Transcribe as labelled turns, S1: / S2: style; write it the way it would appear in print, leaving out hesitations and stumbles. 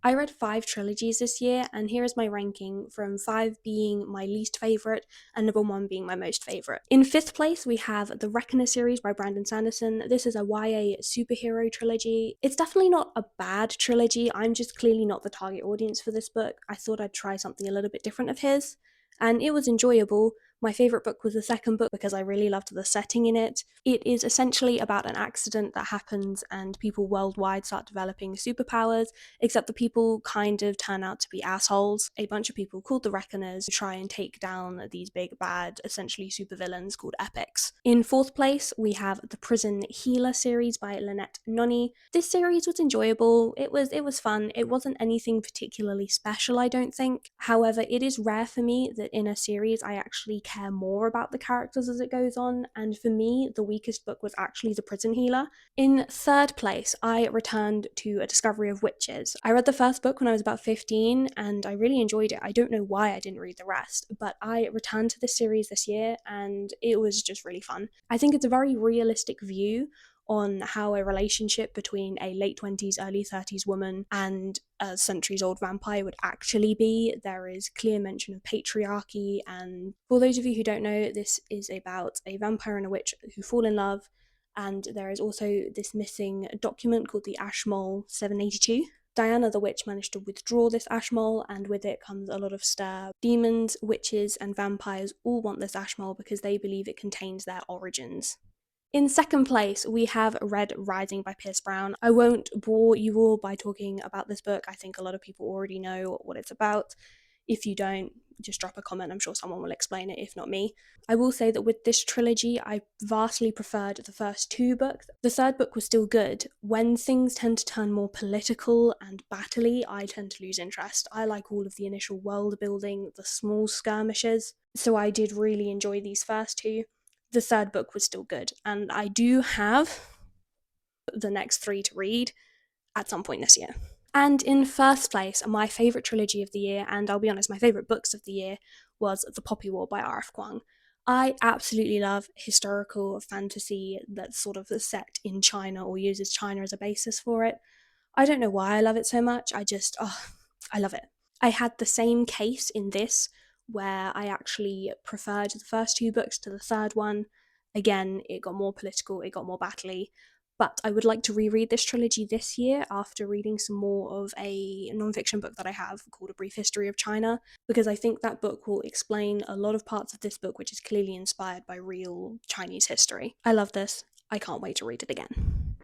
S1: I read 5 trilogies this year, and here is my ranking from 5 being my least favourite and number 1 being my most favourite. In 5th place, we have the Reckoner series by Brandon Sanderson. This is a YA superhero trilogy. It's definitely not a bad trilogy, I'm just clearly not the target audience for this book. I thought I'd try something a little bit different of his, and it was enjoyable. My favourite book was the second book because I really loved the setting in it. It is essentially about an accident that happens and people worldwide start developing superpowers, except the people kind of turn out to be assholes. A bunch of people called the Reckoners try and take down these big bad, essentially supervillains called epics. In 4th place, we have the Prison Healer series by Lynette Noni. This series was enjoyable. It was fun. It wasn't anything particularly special, I don't think. However, it is rare for me that in a series I actually care more about the characters as it goes on, and for me, the weakest book was actually The Prison Healer. In 3rd place, I returned to A Discovery of Witches. I read the first book when I was about 15, and I really enjoyed it. I don't know why I didn't read the rest, but I returned to this series this year, and it was just really fun. I think it's a very realistic view on how a relationship between a late 20s, early 30s woman and a centuries old vampire would actually be. There is clear mention of patriarchy, and for those of you who don't know, this is about a vampire and a witch who fall in love, and there is also this missing document called the Ashmole 782. Diana the witch managed to withdraw this ashmole, and with it comes a lot of stir. Demons, witches, and vampires all want this ashmole because they believe it contains their origins. In 2nd place, we have Red Rising by Pierce Brown. I won't bore you all by talking about this book. I think a lot of people already know what it's about. If you don't, just drop a comment. I'm sure someone will explain it, if not me. I will say that with this trilogy, I vastly preferred the first 2 books. The third book was still good. When things tend to turn more political and battle-y, I tend to lose interest. I like all of the initial world building, the small skirmishes, so I did really enjoy these first 2. The third book was still good, and I do have the next 3 to read at some point this year. And in 1st place, my favourite trilogy of the year, and I'll be honest, my favourite books of the year, was The Poppy War by R.F. Kuang. I absolutely love historical fantasy that's sort of set in China or uses China as a basis for it. I don't know why I love it so much, I love it. I had the same case in this, where I actually preferred the first 2 books to the third one. Again, it got more political, it got more battle-y, but I would like to reread this trilogy this year after reading some more of a non-fiction book that I have called A Brief History of China, because I think that book will explain a lot of parts of this book which is clearly inspired by real Chinese history. I love this. I can't wait to read it again.